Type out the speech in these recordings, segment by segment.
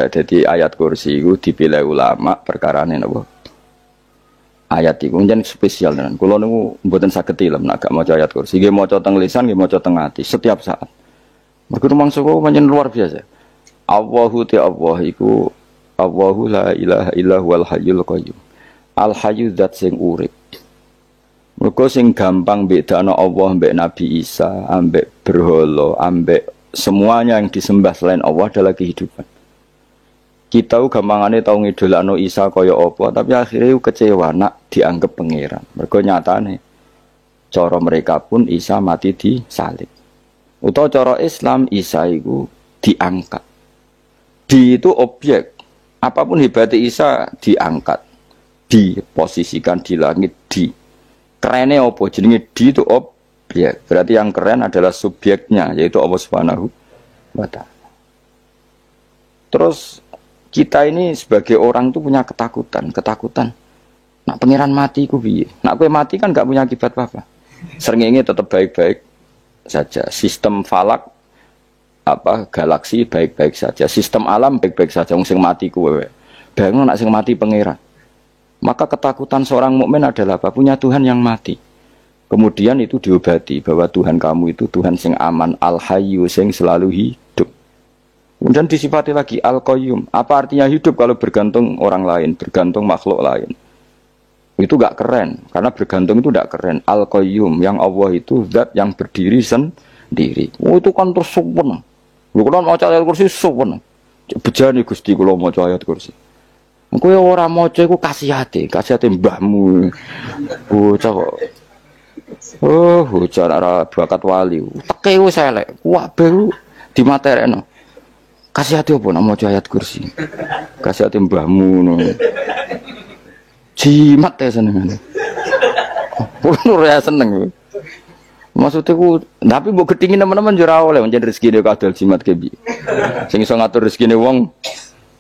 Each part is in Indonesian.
Jadi ayat kursi itu dipilih ulama perkarane napa? Ayat itu kan spesial tenan. Kula niku mboten saged tilem nek gak maca ayat kursi. Nggih maca teng lisan, nggih maca teng ati setiap saat. Mergo mangsa kok pancen luar biasa. Allahu ta Allah iku Allahu la ilaha illa huwal hayyul qayyum. Al hayyu zat sing urip. Mergo sing gampang bedakno Allah mbek Nabi Isa, ambek berhala, ambek semuanya yang disembah selain Allah adalah kehidupan. Kita gampangane tau ngidolakno Isa kaya apa, tapi akhirnya kecewa nak dianggap pangeran. Mergo nyatane cara mereka pun Isa mati di salib. Utawa cara Islam Isa iku diangkat. Di itu objek. Apapun hebatnya Isa diangkat, diposisikan di langit di. Kerennya apa? Jenenge di itu objek. Berarti yang keren adalah subjeknya, yaitu Allah Subhanahu wa Ta'ala. Terus kita ini sebagai orang tuh punya ketakutan. Nak pangeran mati ku piye? Nak kowe mati kan gak punya akibat apa-apa. Srengenge tetap baik-baik saja. Sistem falak galaksi baik-baik saja. Sistem alam baik-baik saja. Wong sing mati kowe. Bangun nak sing mati pangeran. Maka ketakutan seorang mukmin adalah apa? Punya Tuhan yang mati. Kemudian itu diobati bahwa Tuhan kamu itu Tuhan sing aman, al-hayyu sing selalu hidup. Kemudian disifati lagi al-qayyum. Apa artinya hidup kalau bergantung orang lain, bergantung makhluk lain? Itu gak keren, karena bergantung itu gak keren. Al-qayyum, yang Allah itu zat yang berdiri sendiri. Oh itu kan terus sempurna. Lu kan mau ayat kursi sempurna. Bejani Gusti kula maca ayat kursi. Kowe ora maca iku kasihate mbahmu. Bocah kok. Oh, bocah ora bakat wali. Teke wis elek. Kabeh dimaterekno. Kasih hati apa nak maca ayat kursi? Kasih hati mbahmu no. Jimat ya seneng. Ora seneng. Maksudnya ku, tapi mbok gedhingi teman-teman yo ora oleh menjadi rezekine kadal jimat ke piye. Sing iso ngatur rezekine wong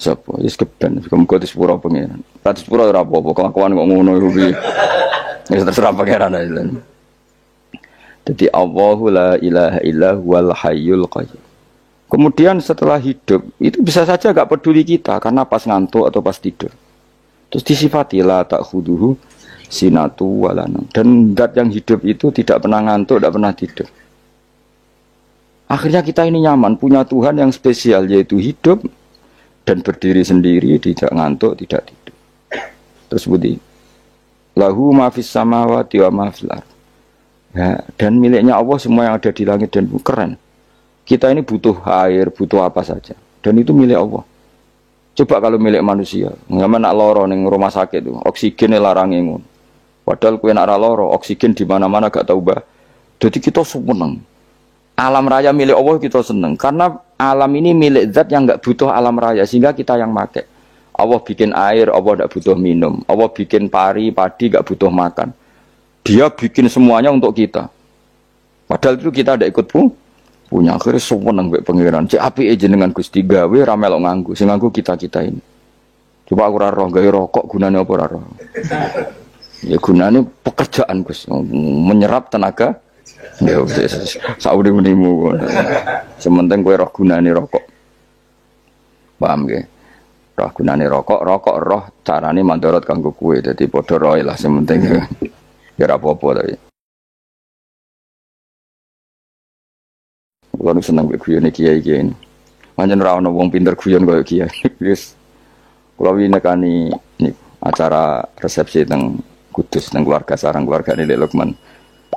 sapa? Wis keben, muga disepuro pangeran. Ra disepuro ora apa-apa, kelakuan kok ngono iku piye. Wis terserah pangeran ae. Dadi Allahu la ilaha illa huwal hayyul qayyum. Kemudian setelah hidup, itu bisa saja gak peduli kita karena pas ngantuk atau pas tidur. Terus disifati la ta'khuduhu sinatu walanam. Dan zat yang hidup itu tidak pernah ngantuk, tidak pernah tidur. Akhirnya kita ini nyaman, punya Tuhan yang spesial, yaitu hidup dan berdiri sendiri, tidak ngantuk, tidak tidur. Terus budi lahu ma fis samawati wa ma fil ardh. Ya, dan miliknya Allah semua yang ada di langit dan bumi. Keren. Kita ini butuh air, butuh apa saja. Dan itu milik Allah. Coba kalau milik manusia. Nggak nak loro ning rumah sakit itu, oksigennya larang ngono. Padahal kue nak loro, oksigen di mana-mana gak tahu bah. Jadi kita seneng. Alam raya milik Allah kita seneng. Karena alam ini milik zat yang gak butuh alam raya. Sehingga kita yang pakai. Allah bikin air, Allah gak butuh minum. Allah bikin padi gak butuh makan. Dia bikin semuanya untuk kita. Padahal itu kita tidak ikut punya. Akhirnya seneng mbek pangeran. Cek apike jenengan Gusti gawe ra melok nganggo. Sing nganggo kita-kita ini. Coba aku ora roh gawe rokok gunane apa ora roh. Ya gunane pekerjaan Gus, menyerap tenaga. Ya wis saurip-uripmu. Sementing kowe roh gunane rokok. Paham nggih? Roh gunane rokok roh carane mandorot kanggo kowe. Dadi padha roe lah sementing. Ya ora apa-apa tapi. Kalau senang guyon kiai ini, macam rawon wong pinter guyon kaya kiai. Yes, kalau ini nekani nih acara resepsi teng Kudus teng keluarga sarang keluarga ini Lukman,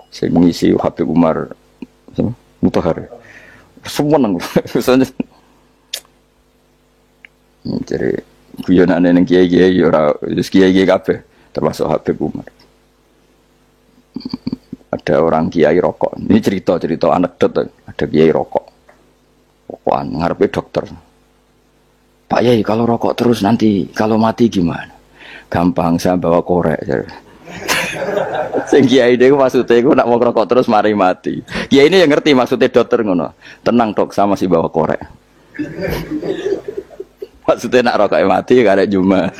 saya mengisi Habib Umar, Mutahar, semua nang, misalnya, jadi guyonan neng kiai ora, kiai kafe, termasuk Habib Umar. Ada orang kiai rokok. Ini cerita anekdot. Ada kiai rokok. Rokokan ngarepe dokter. Pak Yai kalau rokok terus nanti kalau mati gimana? Gampang saya bawa korek. Sing kiai dhewe maksudnya iku nak mau rokok terus mari mati. Kiai ini yang ngerti maksudnya dokter ngono. Tenang dok, sama si bawa korek. Maksudnya nak rokoknya mati karek Jumat.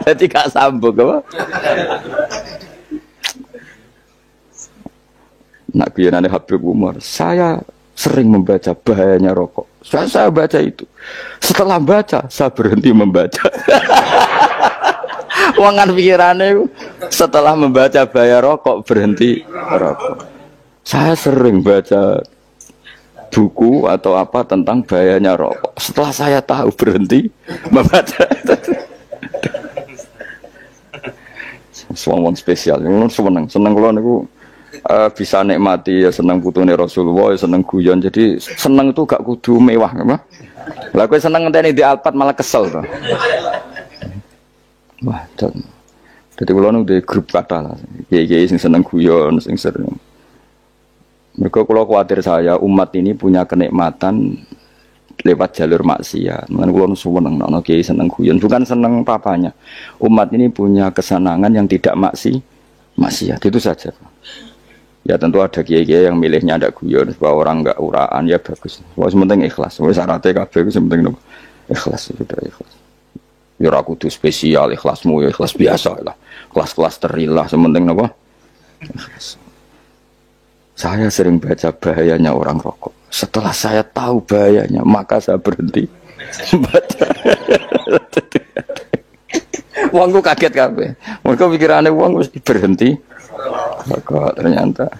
Jadi gak sambung apa? Nak guyonane Habib Umar, saya sering membaca bahayanya rokok. Saya baca itu. Setelah baca, saya berhenti membaca. Wangan pikirannya setelah membaca bahaya rokok berhenti rokok. Saya sering baca buku atau apa tentang bahayanya rokok. Setelah saya tahu berhenti membaca. Suami spesial, seneng kalau niku bisa nikmati ya seneng putune Rasulullah, ya seneng guyon. Jadi seneng itu gak kudu mewah, apa? Lah kowe seneng ngenteni di Alphard malah kesel to. Wah, jadi kalau nunggu grup kata lah, kiai sing seneng guyon, sing sering. Mereka kalau khawatir saya umat ini punya kenikmatan lewat jalur maksiat. Mungkin kalau seneng, kiai seneng guyon, bukan seneng papanya. Umat ini punya kesenangan yang tidak maksiat, itu saja. Ya tentu ada kiai-kiai yang milihnya ada guyon, supaya orang enggak uraan ya bagus. Wah, sementing ikhlas. Wah, syaratnya kabeh itu sementing ikhlas, sudah ikhlas. Ya aku tuh spesial ikhlasmu ya ikhlas biasa lah. Kelas-kelas terilah sementing apa? Ikhlas. Saya sering baca bahayanya orang rokok. Setelah saya tahu bahayanya, maka saya berhenti baca. Wongku kaget kabeh. Mereka pikirannya wong mesti berhenti. Rokok ternyata.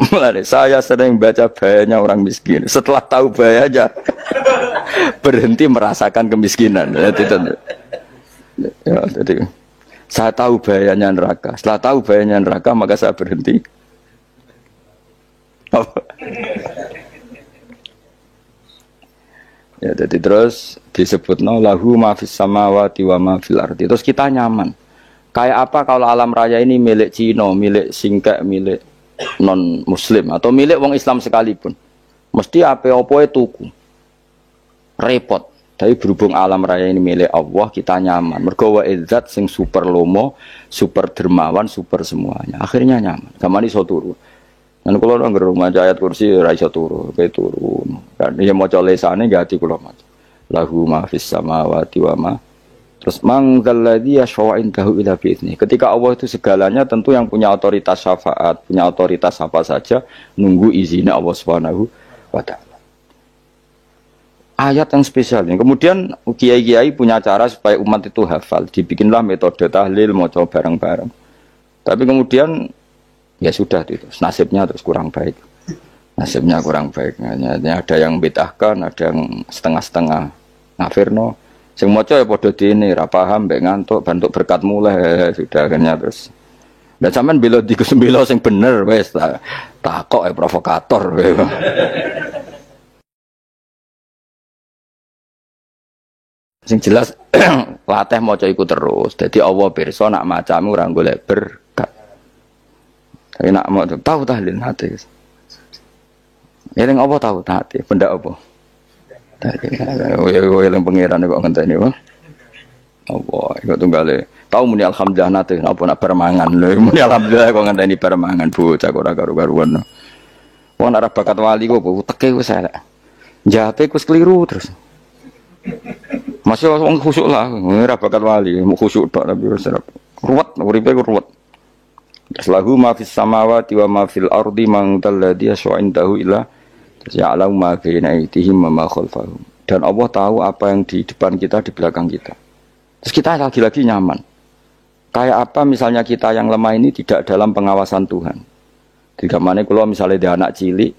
Mulai saya sering baca bahayanya orang miskin. Setelah tahu bahayanya, berhenti merasakan kemiskinan. Jadi saya tahu bahayanya neraka. Setelah tahu bahayanya neraka, maka saya berhenti. Ya, jadi terus disebut lahu ma fis samawati wa ma fil ardi. Terus kita nyaman. Kayak apa kalau alam raya ini milik Cina, milik Singkek, milik non muslim atau milik wong Islam sekalipun. Mesti apa-apa tuku. Repot. Tapi berhubung alam raya ini milik Allah, kita nyaman. Mergo wa izzat sing super lomo, super dermawan, super semuanya. Akhirnya nyaman. Gamane iso turu. Dan kalau orang rumah ayat kursi raisa turu, kayak turun. Dan dia mau coba lesane gati kalau macam. Lahu ma fis samawati wa ma. Terus mangzalladzi yashfa'u indahu illa bi'idznih. Ketika Allah itu segalanya, tentu yang punya otoritas syafaat, punya otoritas apa saja, nunggu izinnya Allah Subhanahu wa taala. Ayat yang spesial ini. Kemudian kiai-kiai punya cara supaya umat itu hafal. Dibikinlah metode tahlil, mau coba bareng-bareng. Tapi kemudian ya sudah itu, nasibnya terus kurang baik. Nasibnya kurang baik. Hanya ada yang bid'ahkan, ada yang setengah-setengah ngafirno. Sing maca ya padha dene, ra paham mbek ngantuk, bantuk berkat mulai sudah akhirnya terus. Lah sampean bela dikusembela sing bener wis takok provokator. Sing jelas latih maca iku terus. Dadi Allah pirsa nak macamu ora golek berkat. Tapi nak mau tahu tahlil hati. Ya ning apa tahu hati, benda apa? Yang pengiran kok ngenteni kok. Apa iku tunggale. Tahu muni alhamdulillah nate apa nak permangan lho. Muni alhamdulillah kok ngenteni permangan bocah kok ora karu-karuan. Wong nek bakat wali kok teke wis elek. Jape wis keliru terus. Masih wong khusyuk lah, ora bakat wali, mau khusyuk tok tapi wis ruwet, uripe ruwet. Lahu ma fis samawati wa ma fil ardi man dalladhi yash'indahu illa ya'lamu ma baina aydihim wa ma khalfahum. Dan Allah tahu apa yang di depan kita, di belakang kita. Terus kita lagi-lagi nyaman. Kayak apa misalnya kita yang lemah ini tidak dalam pengawasan Tuhan. Jika mana kalau misalnya dia anak cilik,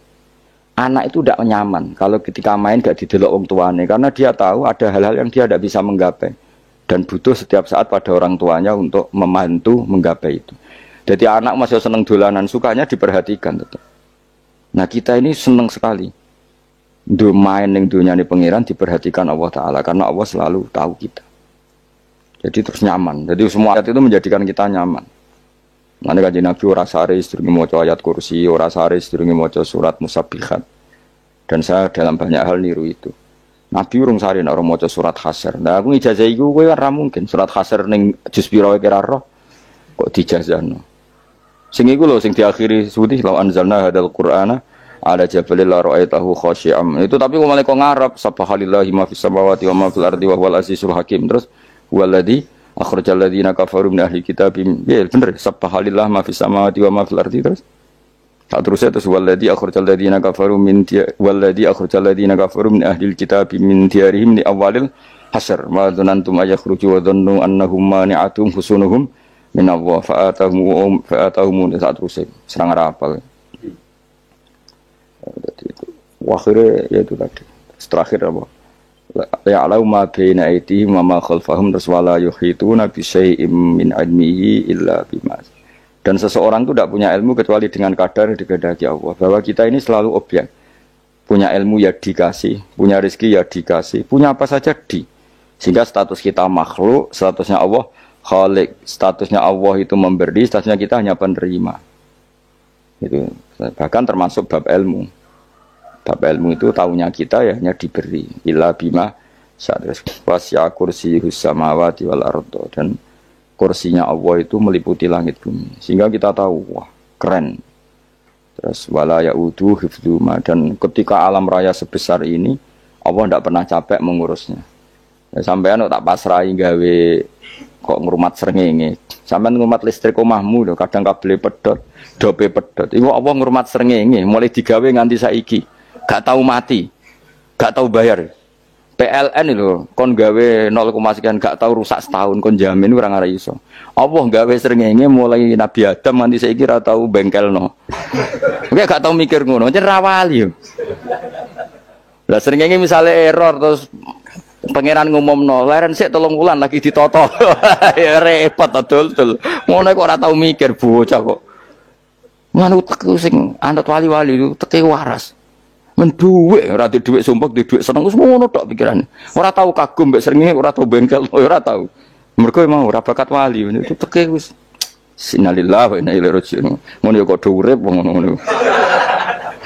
anak itu tidak nyaman kalau ketika main gak didelok wong tuane karena dia tahu ada hal-hal yang dia tidak bisa menggapai dan butuh setiap saat pada orang tuanya untuk membantu menggapai itu. Jadi anak masih seneng dolanan, sukanya diperhatikan tetap. Nah kita ini seneng sekali. Main yang dunia ini pengiran diperhatikan Allah Ta'ala. Karena Allah selalu tahu kita. Jadi terus nyaman. Jadi semua ayat itu menjadikan kita nyaman. Nanti kan Nabi Rasari sedurunge maca ayat kursi, Rasari sedurunge maca surat Musabbihat. Dan saya dalam banyak hal niru itu. Nabi urung sari nek ora maca surat Hasyr. Nah aku ijazah iku kowe ora mungkin surat Hasyr ning juz pira kira roh kok dijazahno. Sing iku lho sing diakhiri suci law anzalna hadzal qur'ana ala jabalil la ra'aitahu khashi'am. Itu tapi kok malah kok ngarep subhanallahi ma fis samawati wa ma fil ardi wa huwal azizul hakim. Terus waladzi akhrajal ladzina kafaru min ahli kitab. Ya bener subhanallahi ma fis samawati wa ma fil ardi terus. Tak terusnya terus waladhi akhrajal ladzina kafaru min waladhi akhrajal ladzina kafaru min ahlil kitab min diyarihim li awalil hasyr ma dzanantum ayakhruju wa dhannu annahum mani'atum husunuhum min Allah fa'atahum saat terusnya serang rapal. Akhirnya ya itu tadi. Terakhir apa? Ya'lamu ma baina aydihim wa ma khalfahum wala yuhituna bi syai'in min 'ilmihi illa bima. Dan seseorang itu tidak punya ilmu kecuali dengan kadar dikehendaki Allah. Bahwa kita ini selalu objek. Punya ilmu ya dikasih, punya rezeki ya dikasih, punya apa saja di. Sehingga status kita makhluk, statusnya Allah khalik, statusnya Allah itu memberi, statusnya kita hanya penerima. Itu bahkan termasuk bab ilmu. Bab ilmu itu tahunya kita ya hanya diberi. Illa bima sadras wasya kursiyus samawati wal ardh, dan kursinya Allah itu meliputi langit bumi. Sehingga kita tahu, wah keren. Terus wala ya'udu hifdzuma, dan ketika alam raya sebesar ini Allah tidak pernah capek mengurusnya. Ya, sampean tak pasrahi gawe kok ngrumat srengenge. Sampean ngrumat listrik omahmu lho, kadang kabel pedhot, dope pedhot. Iku Allah ngrumat srengenge mulai digawe nganti saiki. Gak tahu mati. Gak tahu bayar. PLN itu kon gawe 0, sekian gak tahu rusak setahun kon jamin ora ngara iso. Allah gawe srengenge mulai Nabi Adam nganti saiki ora tahu bengkelno. Oke gak tahu mikir ngono, jan ra wali yo. Lah srengenge misale error terus pangeran ngumumno, leren sik 3 wulan lagi ditoto. Ya repot dul. Ngono kok ora tahu mikir bocah kok. Ngono tek sing anut wali-wali itu teke waras. Menduwe ora di dhuwit sumpek di dhuwit seneng wis ngono tok pikirane. Ora tau kagum mbek srengenge, ora tau bengkel, ora tau. Mergo emang ora bakat wali itu teke wis sinalillah wa inna ilaihi raji'un. Ngono ya kok urip ngono.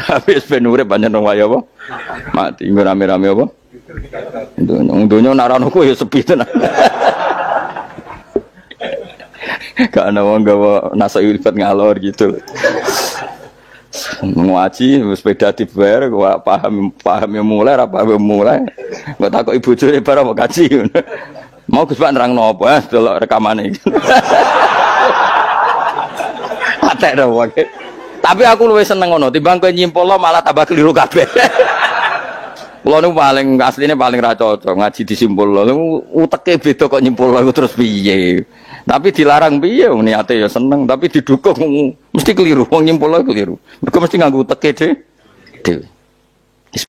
Habis ben urip pancen wong wae apa? Mati nggo rame-rame apa? Donya nek ana kok ya sepi tenan. Gak ana wong gawa nasa uripat ngalor gitu. Ngaji sepeda dibayar gua paham yang mulai apa mulai gua takut ibu jure para mau kaji mau Gus Pak nerangno apa delok rekamane iki atek ora wae tapi aku luwih seneng ngono timbang kowe nyimpulno malah tambah keliru kabeh kula niku paling asline paling ra cocok ngaji disimpulno uteke beda kok nyimpulno terus piye tapi dilarang piye niate ya seneng tapi didukung mesti keliru wong nyimpulno keliru mergo mesti nganggo uteke dhewe